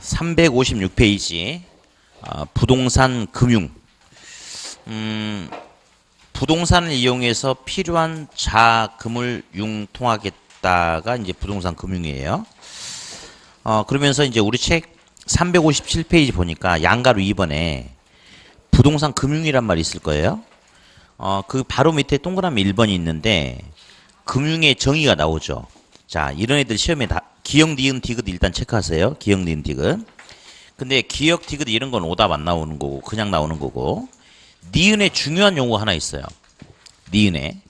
356페이지 부동산 금융. 부동산을 이용해서 필요한 자금을 융통하겠다가 이제 부동산 금융이에요. 그러면서 이제 우리 책 357페이지 보니까 양가로 2번에 부동산 금융이란 말이 있을 거예요. 그 바로 밑에 동그라미 1번이 있는데 금융의 정의가 나오죠. 자, 이런 애들 시험에 다 기역, 니은, 디귿 일단 체크하세요. 기역, 니은, 디귿. 근데 기역, 디귿 이런 건 오답 안 나오는 거고 그냥 나오는 거고, 니은에 중요한 용어 하나 있어요. 니은에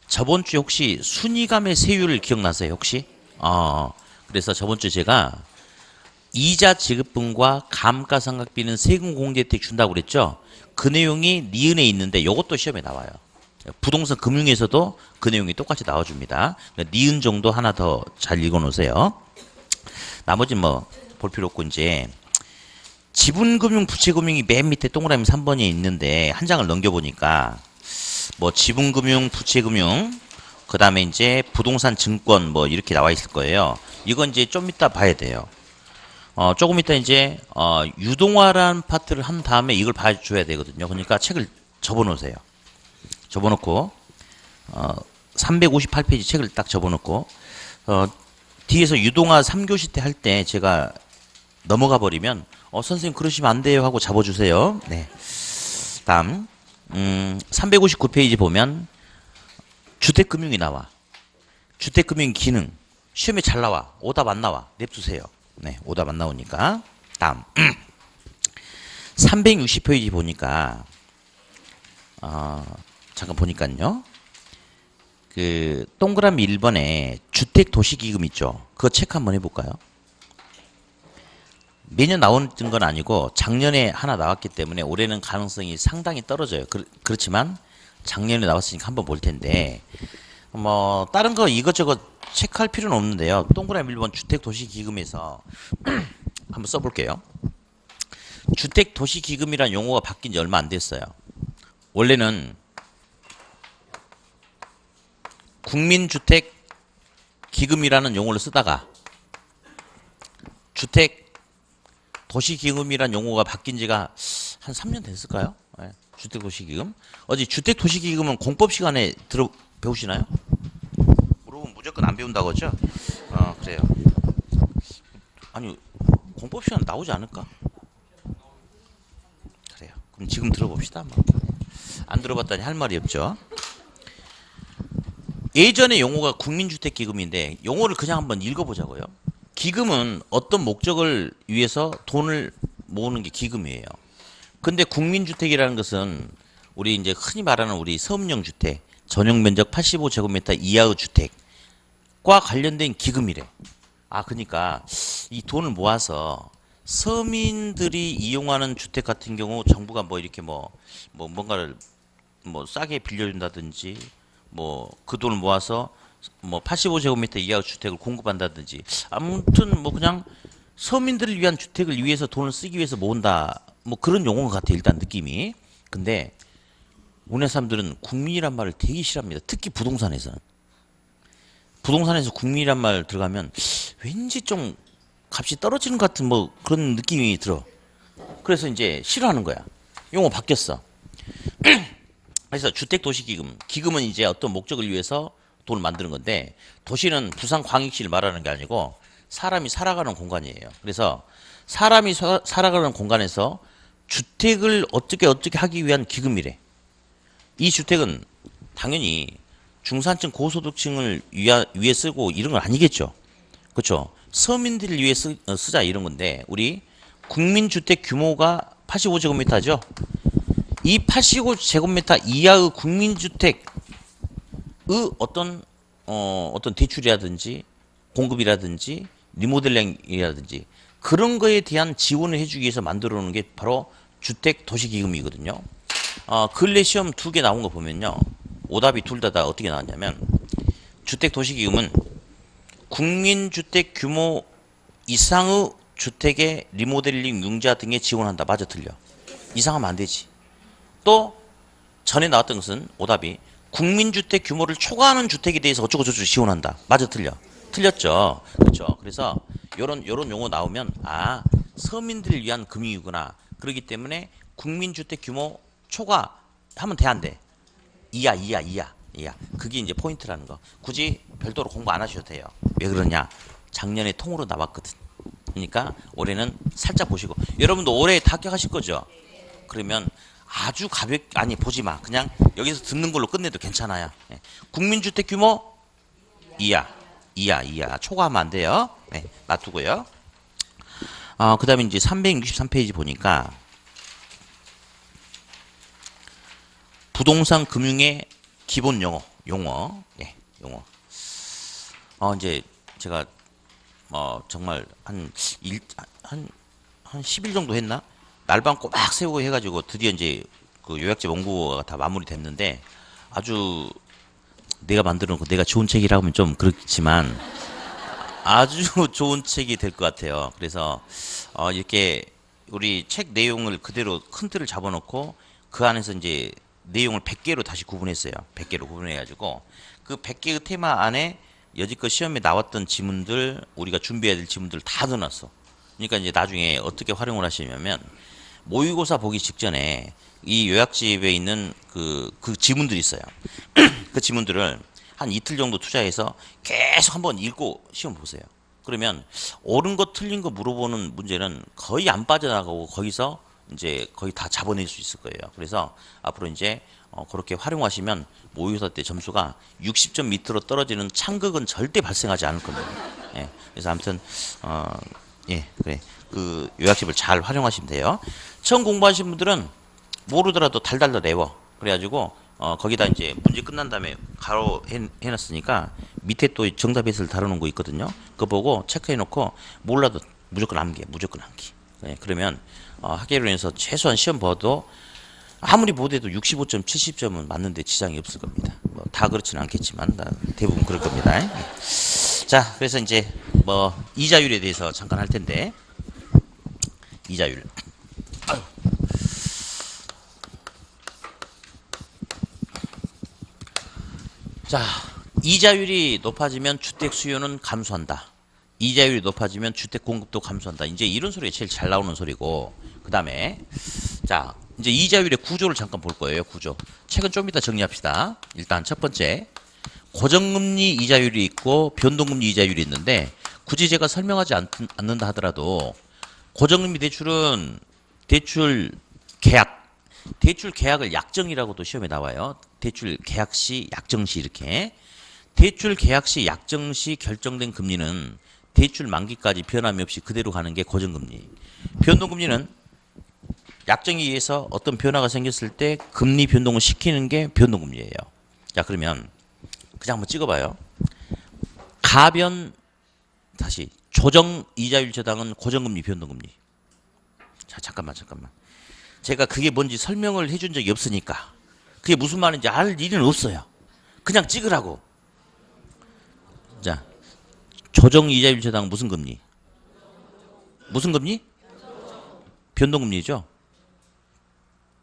저번 주에 혹시 순위감의 세율을 기억나세요 혹시? 그래서 저번 주에 제가 이자 지급분과 감가상각비는 세금 공제 혜택 준다고 그랬죠. 그 내용이 니은에 있는데 이것도 시험에 나와요. 부동산 금융에서도 그 내용이 똑같이 나와줍니다. 니은 정도 하나 더 잘 읽어 놓으세요. 나머지는 뭐 볼 필요 없고, 이제 지분금융, 부채금융이 맨 밑에 동그라미 3번에 있는데 한 장을 넘겨보니까 뭐 지분금융, 부채금융, 그 다음에 이제 부동산 증권 뭐 이렇게 나와 있을 거예요. 이건 이제 좀 이따 봐야 돼요. 조금 이따 이제 유동화라는 파트를 한 다음에 이걸 봐줘야 되거든요. 그러니까 책을 접어놓으세요. 접어놓고 358페이지 책을 딱 접어놓고 뒤에서 유동화 3교시 때 할 때 제가 넘어가 버리면 선생님 그러시면 안 돼요 하고 잡아주세요. 네. 다음 359페이지 보면 주택금융이 나와. 주택금융 기능 시험에 잘 나와. 오답 안 나와. 냅두세요. 네, 오답 안 나오니까. 다음 360페이지 보니까 잠깐 보니까요. 그 동그라미 1번에 주택도시기금 있죠. 그거 체크 한번 해볼까요? 매년 나오는 건 아니고 작년에 하나 나왔기 때문에 올해는 가능성이 상당히 떨어져요. 그렇지만 작년에 나왔으니까 한번 볼 텐데 뭐 다른 거 이것저것 체크할 필요는 없는데요. 동그라미 1번 주택도시기금에서 한번 써볼게요. 주택도시기금이란 용어가 바뀐 지 얼마 안 됐어요. 원래는 국민주택기금이라는 용어를 쓰다가 주택도시기금이라는 용어가 바뀐 지가 한 3년 됐을까요? 네, 주택도시기금. 어제 주택도시기금은 공법 시간에 배우시나요? 물어보면 무조건 안 배운다고 하죠? 그래요. 아니, 공법 시간 나오지 않을까? 그래요. 그럼 지금 들어봅시다. 안 들어봤다니 할 말이 없죠. 예전의 용어가 국민주택기금인데 용어를 그냥 한번 읽어보자고요. 기금은 어떤 목적을 위해서 돈을 모으는 게 기금이에요. 근데 국민주택이라는 것은 우리 이제 흔히 말하는 우리 서민형 주택, 전용 면적 85제곱미터 이하의 주택과 관련된 기금이래. 그러니까 이 돈을 모아서 서민들이 이용하는 주택 같은 경우 정부가 뭐 이렇게 뭔가를 싸게 빌려준다든지 그 돈을 모아서 85제곱미터 이하의 주택을 공급한다든지, 아무튼 그냥 서민들을 위한 주택을 위해서 돈을 쓰기 위해서 모은다, 그런 용어 같아 일단 느낌이. 근데 우리나라 사람들은 국민이란 말을 되게 싫어합니다. 특히 부동산에서는. 부동산에서 국민이란 말 들어가면 왠지 좀 값이 떨어지는 것 같은 그런 느낌이 들어. 그래서 이제 싫어하는 거야. 용어 바뀌었어. 그래서 주택도시기금, 기금은 이제 어떤 목적을 위해서 돈을 만드는 건데, 도시는 부산광역시를 말하는 게 아니고 사람이 살아가는 공간이에요. 그래서 사람이 살아가는 공간에서 주택을 어떻게 하기 위한 기금이래. 이 주택은 당연히 중산층 고소득층을 위해 쓰고 이런 건 아니겠죠. 그렇죠. 서민들을 위해 쓰자 이런 건데, 우리 국민주택 규모가 85제곱미터죠. 이 85제곱미터 이하의 국민주택의 어떤 대출이라든지 공급이라든지 리모델링이라든지 그런 거에 대한 지원을 해주기 위해서 만들어 놓은 게 바로 주택도시기금이거든요. 근래 시험 2개 나온 거 보면요, 오답이 둘 다 어떻게 나왔냐면, 주택도시기금은 국민주택 규모 이상의 주택의 리모델링 융자 등에 지원한다. 맞아 틀려? 이상하면 안 되지. 또 전에 나왔던 것은 오답이 국민주택 규모를 초과하는 주택에 대해서 어쩌고저쩌고 지원한다. 맞아 틀려? 틀렸죠. 그렇죠. 그래서 요런 용어 나오면 아, 서민들을 위한 금융이구나. 그렇기 때문에 국민주택 규모 초과 하면 돼, 안 돼? 이하. 그게 이제 포인트라는 거. 굳이 별도로 공부 안 하셔도 돼요. 왜 그러냐? 작년에 통으로 나왔거든. 그러니까 올해는 살짝 보시고. 여러분도 올해 다 합격하실 거죠? 그러면 아주 아니 보지 마. 그냥 여기서 듣는 걸로 끝내도 괜찮아요. 예. 국민주택 규모 이하. 초과하면 안 돼요. 네, 놔두고요. 그 다음에 이제 363페이지 보니까 부동산 금융의 기본 용어. 예, 용어. 이제 제가 정말 한 10일 정도 했나? 날밤 꼬박 세우고 해가지고 드디어 이제 그 요약집 원고가 다 마무리됐는데 아주 내가 만들어 놓고 내가 좋은 책이라고 하면 좀 그렇지만 아주 좋은 책이 될 것 같아요. 그래서 이렇게 우리 책 내용을 그대로 큰 틀을 잡아놓고 그 안에서 이제 내용을 100개로 다시 구분했어요. 100개로 구분해가지고 그 100개의 테마 안에 여지껏 시험에 나왔던 지문들, 우리가 준비해야 될 지문들 다 넣어놨어. 그러니까 이제 나중에 어떻게 활용을 하시냐면 모의고사 보기 직전에 이 요약집에 있는 그 지문들이 있어요. 그 지문들을 한 이틀 정도 투자해서 계속 한번 읽고 시험 보세요. 그러면 옳은 거 틀린 거 물어보는 문제는 거의 안 빠져나가고 거기서 이제 거의 다 잡아낼 수 있을 거예요. 그래서 앞으로 이제 그렇게 활용하시면 모의고사 때 점수가 60점 밑으로 떨어지는 창극은 절대 발생하지 않을 겁니다. 예, 그래서 아무튼 예, 그래. 그 요약집을 잘 활용하시면 돼요. 처음 공부하신 분들은 모르더라도 달달달 외워. 그래가지고 거기다 이제 문제 끝난 다음에 가로 해놨으니까 밑에 또 정답에서를 다루는 거 있거든요. 그거 보고 체크해놓고 몰라도 무조건 암기. 네, 그러면 학예로 인해서 최소한 시험 봐도 아무리 못해도 65점, 70점은 맞는데 지장이 없을 겁니다. 뭐 다 그렇지는 않겠지만 대부분 그럴 겁니다. 자, 그래서 이제 뭐 이자율에 대해서 잠깐 할 텐데 이자율. 자, 이자율이 높아지면 주택 수요는 감소한다. 이자율이 높아지면 주택 공급도 감소한다. 이제 이런 소리가 제일 잘 나오는 소리고, 그 다음에 자, 이제 이자율의 구조를 잠깐 볼 거예요. 구조. 책은 좀 이따 정리합시다. 일단 첫 번째, 고정금리 이자율이 있고 변동금리 이자율이 있는데 굳이 제가 설명하지 않는다 하더라도 고정금리 대출은 대출 계약을 약정이라고도 시험에 나와요. 대출 계약 시, 약정 시 이렇게. 대출 계약 시, 약정 시 결정된 금리는 대출 만기까지 변함이 없이 그대로 가는 게 고정금리. 변동금리는 약정에 의해서 어떤 변화가 생겼을 때 금리 변동을 시키는 게 변동금리예요. 자, 그러면 그냥 한번 찍어봐요. 다시 조정 이자율 저당은 고정금리, 변동금리. 자, 잠깐만. 제가 그게 뭔지 설명을 해준 적이 없으니까 그게 무슨 말인지 알 일은 없어요. 그냥 찍으라고. 자, 조정 이자율 저당 무슨 금리? 무슨 금리? 변동금리죠.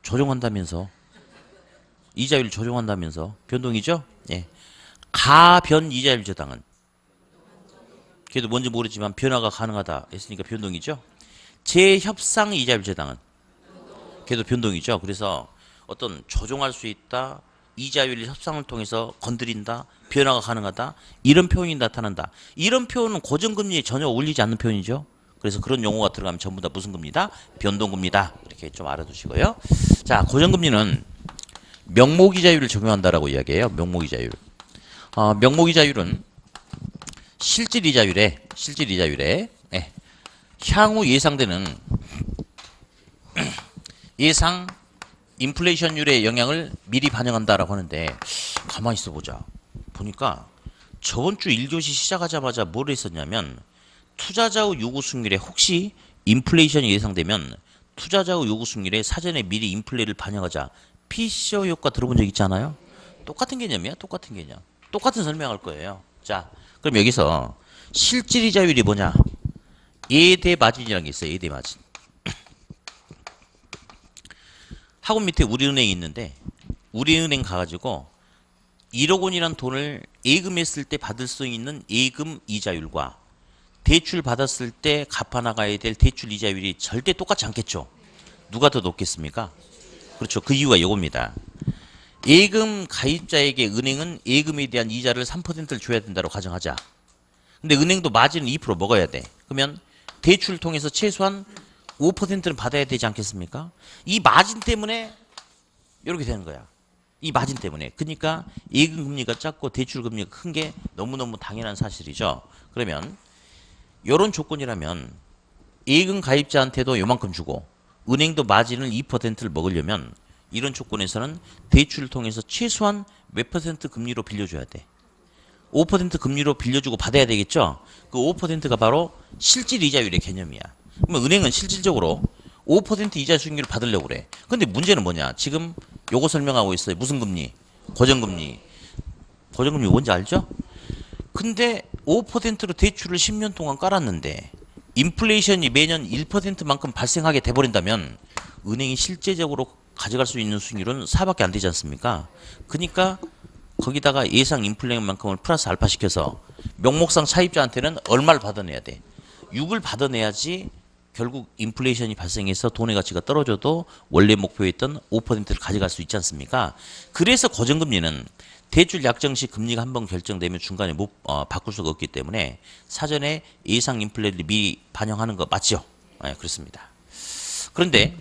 조정한다면서. 이자율 조정한다면서. 변동이죠? 예. 가변 이자율 저당은 그래도 뭔지 모르지만 변화가 가능하다 했으니까 변동이죠. 재협상 이자율 저당은 그래도 변동이죠. 그래서 어떤 조정할 수 있다, 이자율 협상을 통해서 건드린다, 변화가 가능하다, 이런 표현이 나타난다. 이런 표현은 고정금리에 전혀 어울리지 않는 표현이죠. 그래서 그런 용어가 들어가면 전부 다 무슨 금리다? 변동금리다. 이렇게 좀 알아두시고요. 자, 고정금리는 명목이자율을 적용한다라고 이야기해요. 명목이자율. 명목이자율은 실질이자율에 예, 향후 예상되는 예상 인플레이션율의 영향을 미리 반영한다라고 하는데 가만히 있어 보자. 보니까 저번 주 1교시 시작하자마자 뭘 했었냐면 투자자 후 요구 수익률에 혹시 인플레이션이 예상되면 투자자 후 요구 수익률에 사전에 미리 인플레를 반영하자. 피셔 효과 들어본 적 있잖아요. 똑같은 개념이야. 똑같은 개념. 똑같은 설명할 거예요. 자, 그럼 여기서 실질이자율이 뭐냐? 예대 마진이라는 게 있어요. 예대 마진. 학원 밑에 우리은행이 있는데 우리은행 가가지고 1억 원이란 돈을 예금했을 때 받을 수 있는 예금 이자율과 대출 받았을 때 갚아 나가야 될 대출 이자율이 절대 똑같지 않겠죠. 누가 더 높겠습니까? 그렇죠. 그 이유가 이겁니다. 예금 가입자에게 은행은 예금에 대한 이자를 3%를 줘야 된다고 가정하자. 근데 은행도 마진을 2% 먹어야 돼. 그러면 대출을 통해서 최소한 5%는 받아야 되지 않겠습니까? 이 마진 때문에 이렇게 되는 거야. 이 마진 때문에. 그러니까 예금 금리가 작고 대출 금리가 큰 게 너무너무 당연한 사실이죠. 그러면 이런 조건이라면 예금 가입자한테도 요만큼 주고 은행도 마진을 2%를 먹으려면 이런 조건에서는 대출을 통해서 최소한 몇 퍼센트 금리로 빌려줘야 돼. 5% 금리로 빌려주고 받아야 되겠죠. 그 5%가 바로 실질 이자율의 개념이야. 그러면 은행은 실질적으로 5% 이자 수익률을 받으려고 그래. 근데 문제는 뭐냐? 지금 요거 설명하고 있어요. 무슨 금리? 고정금리. 고정금리 뭔지 알죠? 근데 5%로 대출을 10년 동안 깔았는데 인플레이션이 매년 1%만큼 발생하게 돼버린다면 은행이 실제적으로 가져갈 수 있는 수익률은 4밖에 안 되지 않습니까? 그러니까 거기다가 예상 인플레이션만큼을 플러스 알파 시켜서 명목상 차입자한테는 얼마를 받아내야 돼? 6을 받아내야지 결국 인플레이션이 발생해서 돈의 가치가 떨어져도 원래 목표였던 5%를 가져갈 수 있지 않습니까? 그래서 고정금리는 대출 약정 시 금리가 한번 결정되면 중간에 못 바꿀 수가 없기 때문에 사전에 예상 인플레를 미리 반영하는 거 맞죠? 네, 그렇습니다. 그런데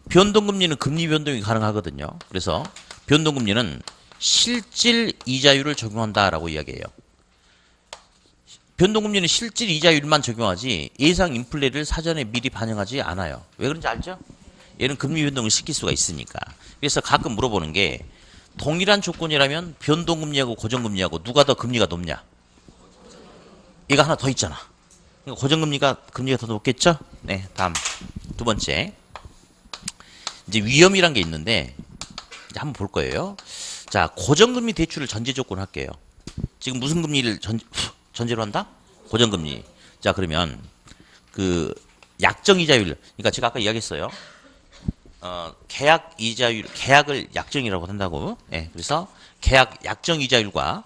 변동금리는 금리 변동이 가능하거든요. 그래서 변동금리는 실질 이자율을 적용한다라고 이야기해요. 변동금리는 실질 이자율만 적용하지 예상 인플레를 사전에 미리 반영하지 않아요. 왜 그런지 알죠? 얘는 금리 변동을 시킬 수가 있으니까. 그래서 가끔 물어보는 게 동일한 조건이라면 변동금리하고 고정금리하고 누가 더 금리가 높냐? 얘가 하나 더 있잖아. 그러니까 고정금리가 금리가 더 높겠죠? 네, 다음 두 번째. 이제 위험이란 게 있는데 이제 한번 볼 거예요. 자, 고정금리 대출을 전제 조건 할게요. 지금 무슨 금리를 전제로 한다? 고정금리. 자, 그러면 그 약정 이자율. 그러니까 제가 아까 이야기했어요. 계약 이자율, 계약을 약정이라고 한다고. 예, 그래서 계약 약정 이자율과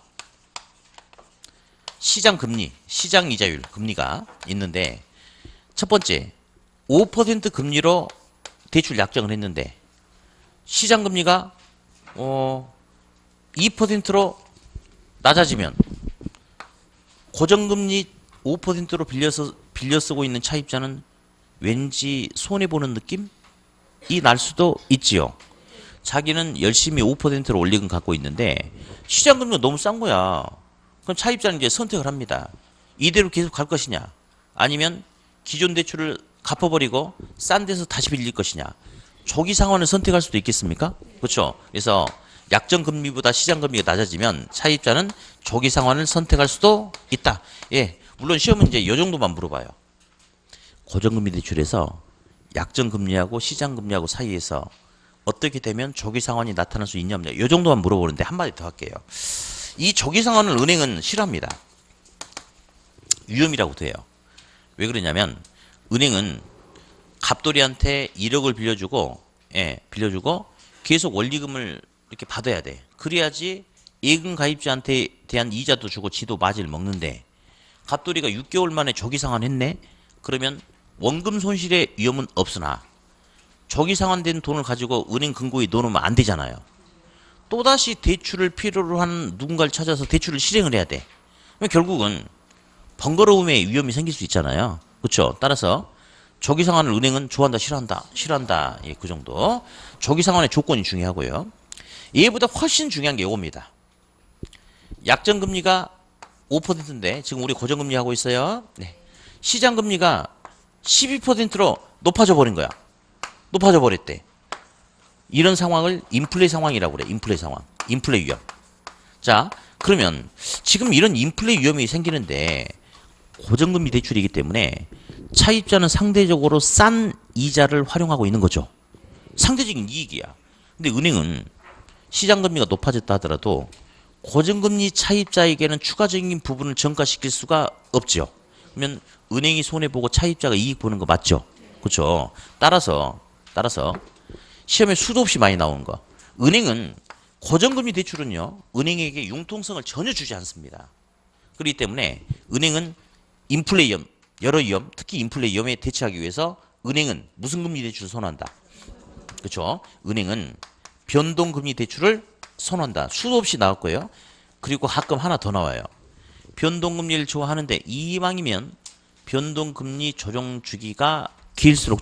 시장 금리, 시장 이자율 금리가 있는데 첫 번째 5% 금리로 대출 약정을 했는데 시장 금리가 2%로 낮아지면 고정금리 5%로 빌려 쓰고 있는 차입자는 왠지 손해보는 느낌이 날 수도 있지요. 자기는 열심히 5%로 올리금 갖고 있는데 시장 금리가 너무 싼 거야. 그럼 차입자는 이제 선택을 합니다. 이대로 계속 갈 것이냐 아니면 기존 대출을 갚아버리고 싼 데서 다시 빌릴 것이냐. 조기 상환을 선택할 수도 있겠습니까? 그렇죠. 그래서 약정 금리보다 시장 금리가 낮아지면 차입자는 조기 상환을 선택할 수도 있다. 예, 물론 시험은 이제 이 정도만 물어봐요. 고정금리 대출에서 약정 금리하고 시장 금리하고 사이에서 어떻게 되면 조기 상환이 나타날 수 있냐 없냐 이 정도만 물어보는데 한마디 더 할게요. 이 조기 상환을 은행은 싫어합니다. 위험이라고 돼요. 왜 그러냐면 은행은 갑돌이한테 1억을 빌려주고 계속 원리금을 이렇게 받아야 돼. 그래야지 예금 가입자한테 대한 이자도 주고 지도 마진을 먹는데 갑돌이가 6개월 만에 조기 상환했네? 그러면 원금 손실의 위험은 없으나 조기 상환된 돈을 가지고 은행 금고에 넣어놓으면 안 되잖아요. 또다시 대출을 필요로 하는 누군가를 찾아서 대출을 실행을 해야 돼. 그러면 결국은 번거로움의 위험이 생길 수 있잖아요. 그렇죠? 따라서 조기 상환을 은행은 좋아한다, 싫어한다. 예, 그 정도. 조기 상환의 조건이 중요하고요. 얘보다 훨씬 중요한 게 이겁니다. 약정 금리가 5%인데 지금 우리 고정금리 하고 있어요. 네. 시장 금리가 12%로 높아져 버린 거야. 높아져 버렸대. 이런 상황을 인플레 상황이라고 그래. 인플레 상황. 인플레 위험. 자, 그러면 지금 이런 인플레 위험이 생기는데 고정금리 대출이기 때문에 차입자는 상대적으로 싼 이자를 활용하고 있는 거죠. 상대적인 이익이야. 근데 은행은 시장 금리가 높아졌다 하더라도 고정금리 차입자에게는 추가적인 부분을 전가시킬 수가 없죠. 그러면 은행이 손해보고 차입자가 이익 보는 거 맞죠? 그렇죠. 따라서 시험에 수도 없이 많이 나오는 거. 은행은 고정금리 대출은요, 은행에게 융통성을 전혀 주지 않습니다. 그렇기 때문에 은행은 인플레 위험, 여러 위험, 특히 인플레 위험에 대처하기 위해서 은행은 무슨 금리 대출을 선호한다? 그렇죠? 은행은 변동금리 대출을 선호한다. 수도 없이 나올 거예요. 그리고 가끔 하나 더 나와요. 변동금리를 좋아하는데 이왕이면 변동금리 조정 주기가 길수록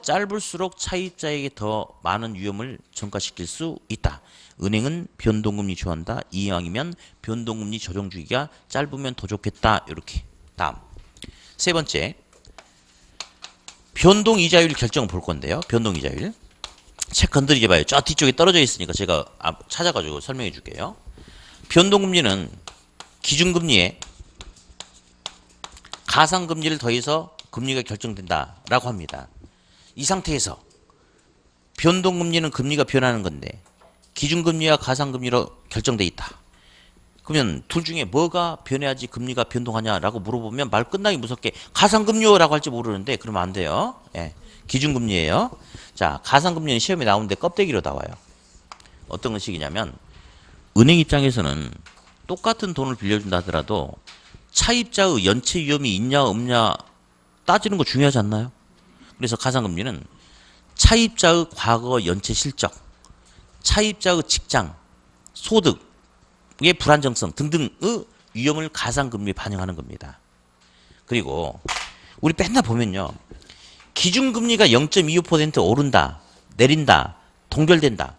짧을수록 차입자에게 더 많은 위험을 전가시킬 수 있다. 은행은 변동금리 좋아한다. 이왕이면 변동금리 조정 주기가 짧으면 더 좋겠다. 이렇게. 다음 세 번째, 변동이자율 결정을 볼 건데요. 변동이자율. 책 건드리지 마요. 저 뒤쪽에 떨어져 있으니까 제가 찾아가지고 설명해 줄게요. 변동금리는 기준금리에 가상금리를 더해서 금리가 결정된다라고 합니다. 이 상태에서 변동금리는 금리가 변하는 건데 기준금리와 가상금리로 결정돼 있다. 그러면 둘 중에 뭐가 변해야지 금리가 변동하냐라고 물어보면 말 끝나기 무섭게 가상금리요라고 할지 모르는데 그러면 안 돼요. 예, 기준금리예요. 자, 가상금리는 시험에 나오는데 껍데기로 나와요. 어떤 식이냐면 은행 입장에서는 똑같은 돈을 빌려준다 하더라도 차입자의 연체 위험이 있냐 없냐 따지는 거 중요하지 않나요? 그래서 가상금리는 차입자의 과거 연체 실적, 차입자의 직장, 소득의 불안정성 등등의 위험을 가상금리에 반영하는 겁니다. 그리고 우리 맨날 보면요. 기준금리가 0.25% 오른다, 내린다, 동결된다.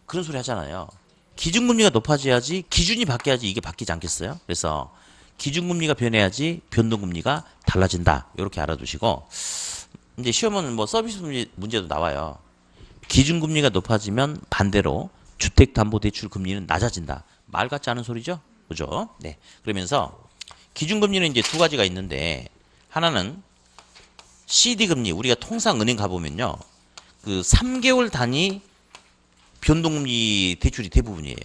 그런 소리 하잖아요. 기준금리가 높아져야지, 기준이 바뀌어야지 이게 바뀌지 않겠어요? 그래서 기준금리가 변해야지 변동금리가 달라진다. 이렇게 알아두시고, 이제 시험은 뭐 서비스 문제도 나와요. 기준금리가 높아지면 반대로 주택담보대출 금리는 낮아진다. 말 같지 않은 소리죠? 그죠? 네. 그러면서 기준금리는 이제 두 가지가 있는데, 하나는 CD금리, 우리가 통상 은행 가보면요. 그 3개월 단위 변동금리 대출이 대부분이에요.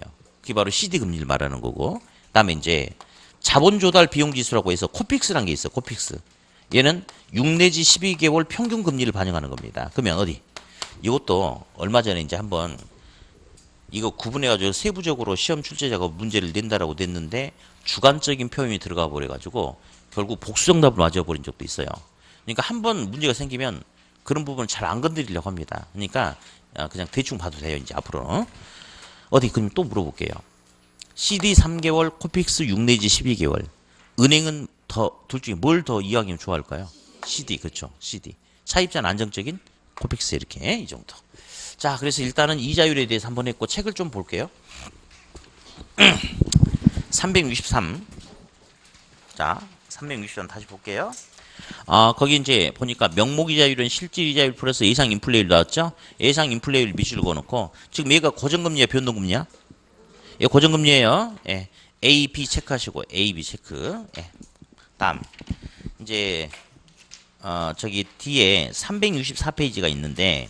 그게 바로 CD금리를 말하는 거고, 그 다음에 이제 자본조달 비용지수라고 해서 코픽스라는 게 있어. 코픽스. 얘는 6 내지 12개월 평균 금리를 반영하는 겁니다. 그러면 어디? 이것도 얼마 전에 이제 한번 이거 구분해가지고 세부적으로 시험 출제자가 문제를 낸다라고 냈는데 주관적인 표현이 들어가 버려가지고 결국 복수정답을 맞아버린 적도 있어요. 그러니까 한번 문제가 생기면 그런 부분을 잘 안 건드리려고 합니다. 그러니까 그냥 대충 봐도 돼요. 이제 앞으로. 어디 그럼 또 물어볼게요. CD 3개월, 코픽스 6 내지 12개월. 은행은 둘 중에 뭘 더 이왕이면 좋아할까요? CD, 그렇죠. CD. 차입자는 안정적인 코픽스 이렇게 이 정도. 자, 그래서 일단은 이자율에 대해서 한번 했고 책을 좀 볼게요. 363. 자, 363 다시 볼게요. 거기 이제 보니까 명목이자율은 실질이자율 플러스 예상 인플레이율 나왔죠? 예상 인플레이율 밑줄 그어놓고 지금 얘가 고정금리야 변동금리야? 얘 고정금리예요. 예. A, B 체크하시고 A, B 체크. 예. 다음 이제 저기 뒤에 364페이지가 있는데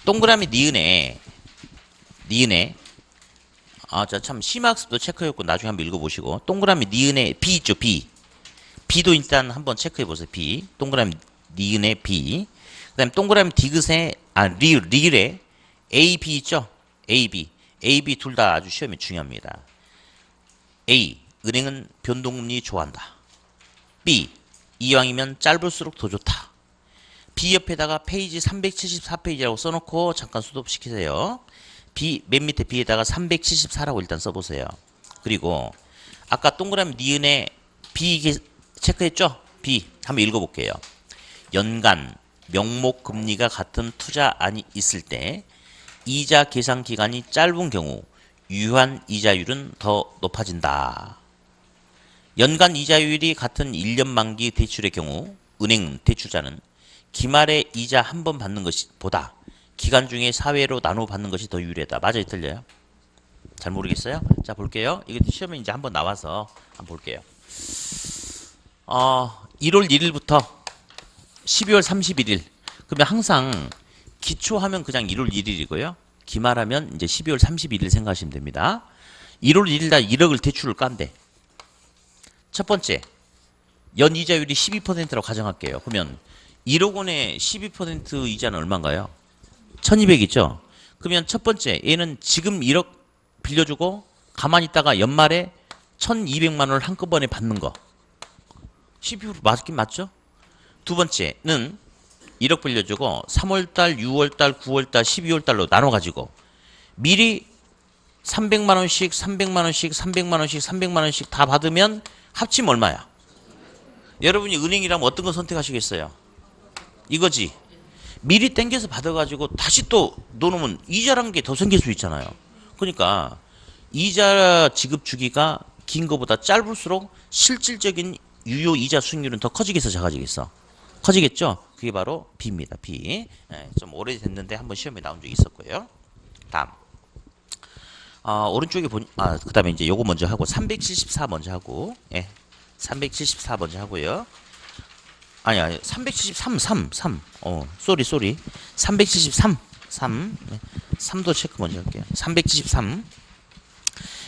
동그라미 니은에 저 참 심화학습도 체크해놓고 나중에 한번 읽어보시고 동그라미 니은에 B 있죠? B도 일단 한번 체크해보세요. B 동그라미 니은에 B 그 다음에 동그라미 디귿에 리을에 A, B 있죠? A, B 둘 다 아주 시험이 중요합니다. A 은행은 변동금리 좋아한다. B 이왕이면 짧을수록 더 좋다. B 옆에다가 페이지 374페이지라고 써놓고 잠깐 수도시키세요. B 맨 밑에 B에다가 374라고 일단 써보세요. 그리고 아까 동그라미 니은에 B 체크했죠? B 한번 읽어볼게요. 연간 명목 금리가 같은 투자안이 있을 때 이자 계산 기간이 짧은 경우 유효한 이자율은 더 높아진다. 연간 이자율이 같은 1년 만기 대출의 경우 은행 대출자는 기말에 이자 한 번 받는 것보다 기간 중에 사회로 나눠 받는 것이 더 유리하다. 맞아요? 틀려요? 잘 모르겠어요? 자 볼게요. 이거 시험에 이제 한번 나와서 한번 볼게요. 1월 1일부터 12월 31일. 그러면 항상 기초하면 그냥 1월 1일이고요. 기말하면 이제 12월 31일 생각하시면 됩니다. 1월 1일 날 1억을 대출을 깐대. 첫 번째, 연 이자율이 12%라고 가정할게요. 그러면 1억 원에 12% 이자는 얼마인가요? 1200 있죠? 그러면 첫 번째 얘는 지금 1억 빌려주고 가만히 있다가 연말에 1,200만 원을 한꺼번에 받는 거. 12% 맞긴 맞죠? 두 번째는 1억 빌려주고 3월달, 6월달, 9월달, 12월달로 나눠가지고 미리 300만 원씩, 300만 원씩, 300만 원씩, 300만 원씩 다 받으면 합치면 얼마야? 여러분이 은행이라면 어떤 거 선택하시겠어요? 이거지. 미리 땡겨서 받아가지고 다시 또 넣어놓으면 이자라는 게 더 생길 수 있잖아요. 그러니까 이자 지급 주기가 긴 거보다 짧을수록 실질적인 유효 이자 수익률은 더 커지겠어, 작아지겠어? 커지겠죠? 그게 바로 B입니다. B. 네, 좀 오래됐는데 한번 시험에 나온 적이 있었고요. 다음. 오른쪽에 그 다음에 이제 요거 먼저 하고 374 먼저 하고, 예. 374 먼저 하고요. 아니 373 쏘리 373 3도 체크 먼저 할게요. 373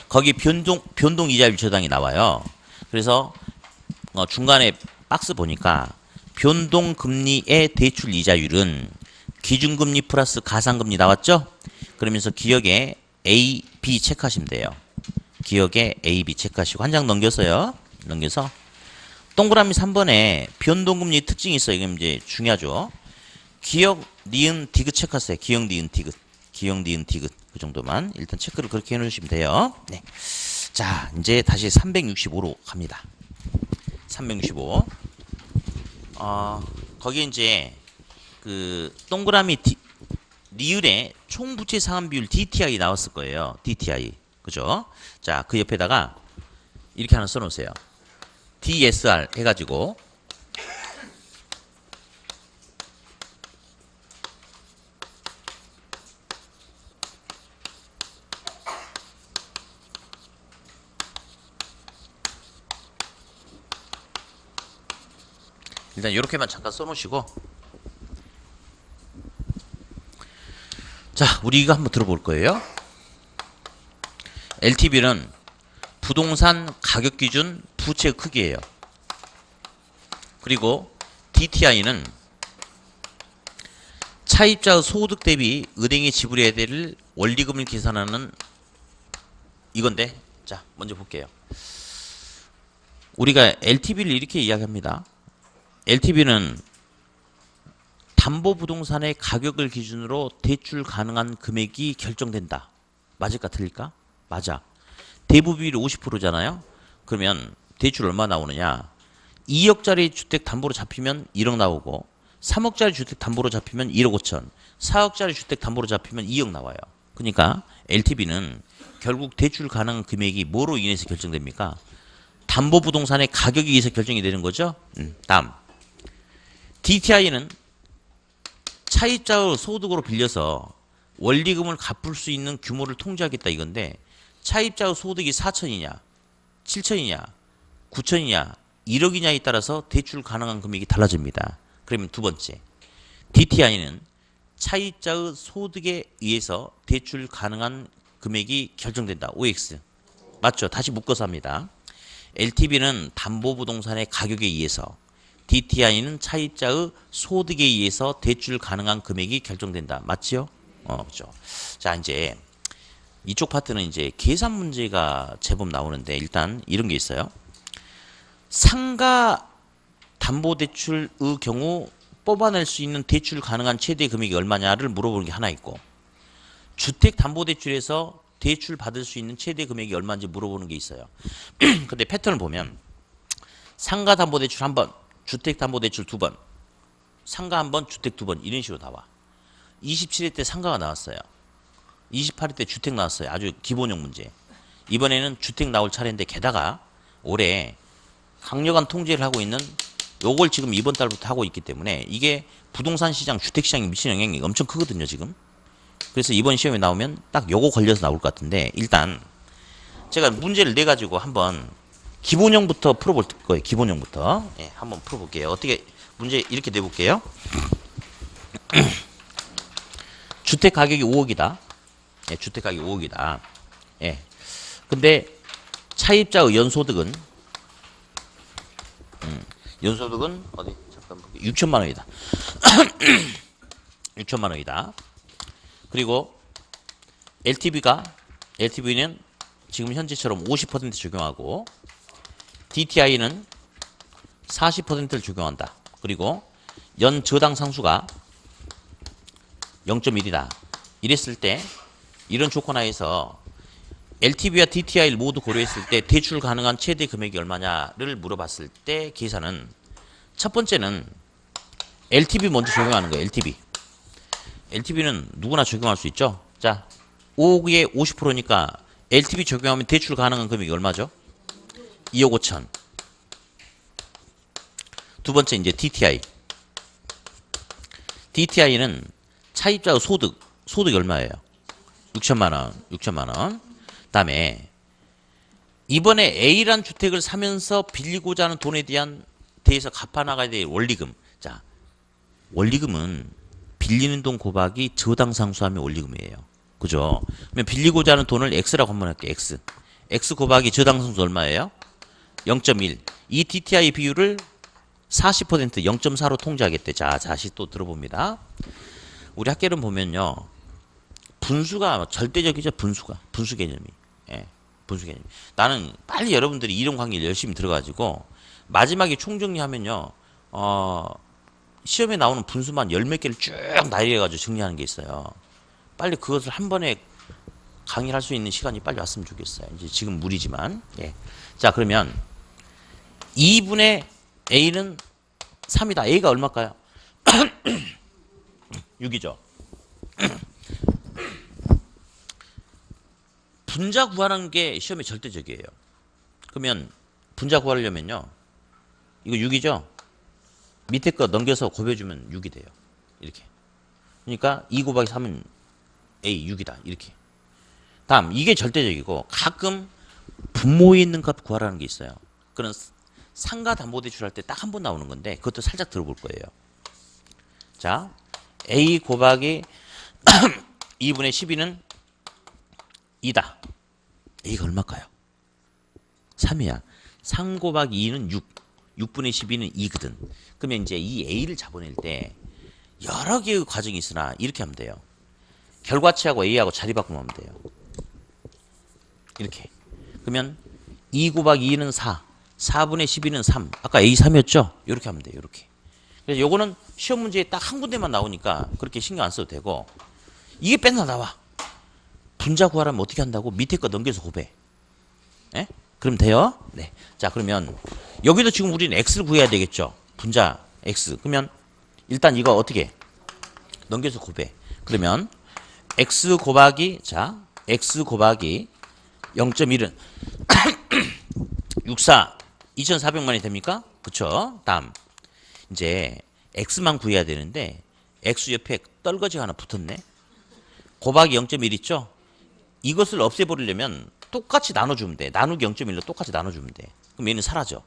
거기 변동 이자율 저당이 나와요. 그래서 중간에 박스 보니까 변동 금리의 대출 이자율은 기준금리 플러스 가상금리 나왔죠? 그러면서 기억에 A, B 체크하시면 돼요. 기억에 A, B 체크하시고 한 장 넘겨서요. 넘겨서 동그라미 3번에 변동금리 특징이 있어요. 이게 이제 중요하죠. 기억, 니은, 디귿 체크하세요. 기억, 니은, 디귿. 기억, 니은, 디귿. 그 정도만. 일단 체크를 그렇게 해놓으시면 돼요. 네. 자, 이제 다시 365로 갑니다. 365. 거기에 이제, 동그라미 니은에 총부채 상환 비율 DTI 나왔을 거예요. DTI. 그죠? 자, 그 옆에다가 이렇게 하나 써놓으세요. DSR 해가지고 일단 이렇게만 잠깐 써놓으시고 자, 우리 이거 한번 들어볼 거예요. LTV는 부동산 가격 기준 부채 크기예요. 그리고 DTI는 차입자의 소득 대비 은행이 지불해야 될 원리금을 계산하는 이건데, 자, 먼저 볼게요. 우리가 LTV를 이렇게 이야기합니다. LTV는 담보부동산의 가격을 기준으로 대출 가능한 금액이 결정된다. 맞을까 틀릴까? 맞아. 대부 비율이 50%잖아요. 그러면 대출 얼마 나오느냐? 2억짜리 주택 담보로 잡히면 1억 나오고 3억짜리 주택 담보로 잡히면 1억 5천, 4억짜리 주택 담보로 잡히면 2억 나와요. 그러니까 LTV는 결국 대출 가능한 금액이 뭐로 인해서 결정됩니까? 담보부동산의 가격에 의해서 결정이 되는 거죠. 다음. DTI는 차입자의 소득으로 빌려서 원리금을 갚을 수 있는 규모를 통제하겠다 이건데, 차입자의 소득이 4천이냐, 7천이냐, 9천이냐, 1억이냐에 따라서 대출 가능한 금액이 달라집니다. 그러면 두 번째, DTI는 차입자의 소득에 의해서 대출 가능한 금액이 결정된다. OX. 맞죠? 다시 묶어서 합니다. LTV는 담보부동산의 가격에 의해서, DTI는 차입자의 소득에 의해서 대출 가능한 금액이 결정된다. 맞지요? 그렇죠. 자, 이제 이쪽 파트는 이제 계산 문제가 제법 나오는데, 일단 이런 게 있어요. 상가 담보대출의 경우 뽑아낼 수 있는 대출 가능한 최대 금액이 얼마냐를 물어보는 게 하나 있고, 주택담보대출에서 대출 받을 수 있는 최대 금액이 얼마인지 물어보는 게 있어요. 근데 패턴을 보면 상가담보대출 한 번, 주택담보대출 두 번, 상가 한 번, 주택 두 번, 이런 식으로 나와. 27회 때 상가가 나왔어요. 28회 때 주택 나왔어요. 아주 기본형 문제. 이번에는 주택 나올 차례인데, 게다가 올해 강력한 통제를 하고 있는 요걸 지금 이번 달부터 하고 있기 때문에 이게 부동산 시장, 주택 시장에 미치는 영향이 엄청 크거든요, 지금. 그래서 이번 시험에 나오면 딱 요거 걸려서 나올 것 같은데, 일단 제가 문제를 내 가지고 한번 기본형부터 풀어볼 거예요. 기본형부터. 예, 한번 풀어볼게요. 어떻게 문제 이렇게 내볼게요. 주택 가격이 5억이다. 예, 주택 가격이 5억이다. 예. 근데 차입자의 연소득은 어디 잠깐 볼게요. 6천만 원이다. 6천만 원이다. 그리고 LTV는 지금 현재처럼 50% 적용하고 DTI는 40%를 적용한다. 그리고 연 저당 상수가 0.1이다. 이랬을 때 이런 조건 하에서 LTV와 DTI를 모두 고려했을 때 대출 가능한 최대 금액이 얼마냐를 물어봤을 때 계산은 첫 번째는 LTV 먼저 적용하는 거예요. LTV는 누구나 적용할 수 있죠. 자, 5억에 50%니까 LTV 적용하면 대출 가능한 금액이 얼마죠? 2억 5천. 두 번째 이제 DTI는 차입자 소득이 얼마예요? 6천만 원. 그다음에 이번에 A란 주택을 사면서 빌리고자 하는 돈에 대해서 갚아 나가야 될 원리금. 자, 원리금은 빌리는 돈 곱하기 저당 상수하면 원리금이에요. 그죠? 그러면 빌리고자 하는 돈을 X라고 한번 할게요. X 곱하기 저당 상수 얼마예요? 0.1. 이 DTI 비율을 40% 0.4로 통제하겠대. 자, 다시 또 들어봅니다. 우리 학계론 보면요. 분수가 절대적이죠. 분수 개념이. 예, 분수 개념. 나는 빨리 여러분들이 이론 강의를 열심히 들어가지고 마지막에 총정리하면요. 시험에 나오는 분수만 열 몇 개를 쭉 나열해가지고 정리하는 게 있어요. 빨리 그것을 한 번에 강의를 할 수 있는 시간이 빨리 왔으면 좋겠어요. 이제 지금 무리지만. 예. 자, 그러면 2분의 A는 3이다. A가 얼마일까요? 6이죠. 분자 구하는 게 시험에 절대적이에요. 그러면 분자 구하려면요. 이거 6이죠? 밑에 거 넘겨서 곱해주면 6이 돼요. 이렇게. 그러니까 2 곱하기 3은 A 6이다. 이렇게. 다음 이게 절대적이고 가끔 분모에 있는 값 구하라는 게 있어요. 그런 상가담보대출 할 때 딱 한 번 나오는 건데 그것도 살짝 들어볼 거예요. 자, A 곱하기 2분의 12는 2다. A가 얼마일까요? 3이야. 3 곱하기 2는 6. 6분의 12는 2거든. 그러면 이제 이 A를 잡아낼 때 여러 개의 과정이 있으나 이렇게 하면 돼요. 결과치하고 A하고 자리 바꾸면 하면 돼요. 이렇게. 그러면 2 곱하기 2는 4. 4분의 12는 3. 아까 A 3이었죠? 이렇게 하면 돼요. 이렇게. 그래서 요거는 시험 문제에 딱 한 군데만 나오니까 그렇게 신경 안 써도 되고 이게 뺀다 나와. 분자 구하라면 어떻게 한다고? 밑에 거 넘겨서 곱해. 예? 그럼 돼요? 네. 자, 그러면 여기도 지금 우리는 X를 구해야 되겠죠? 분자 X. 그러면 일단 이거 어떻게? 넘겨서 곱해. 그러면 X 곱하기 0.1은 64 2400만이 됩니까? 그쵸? 다음 이제 X만 구해야 되는데 X 옆에 떨거지가 하나 붙었네. 곱하기 0.1 있죠? 이것을 없애버리려면 똑같이 나눠주면 돼. 나누기 0.1로 똑같이 나눠주면 돼. 그럼 얘는 사라져.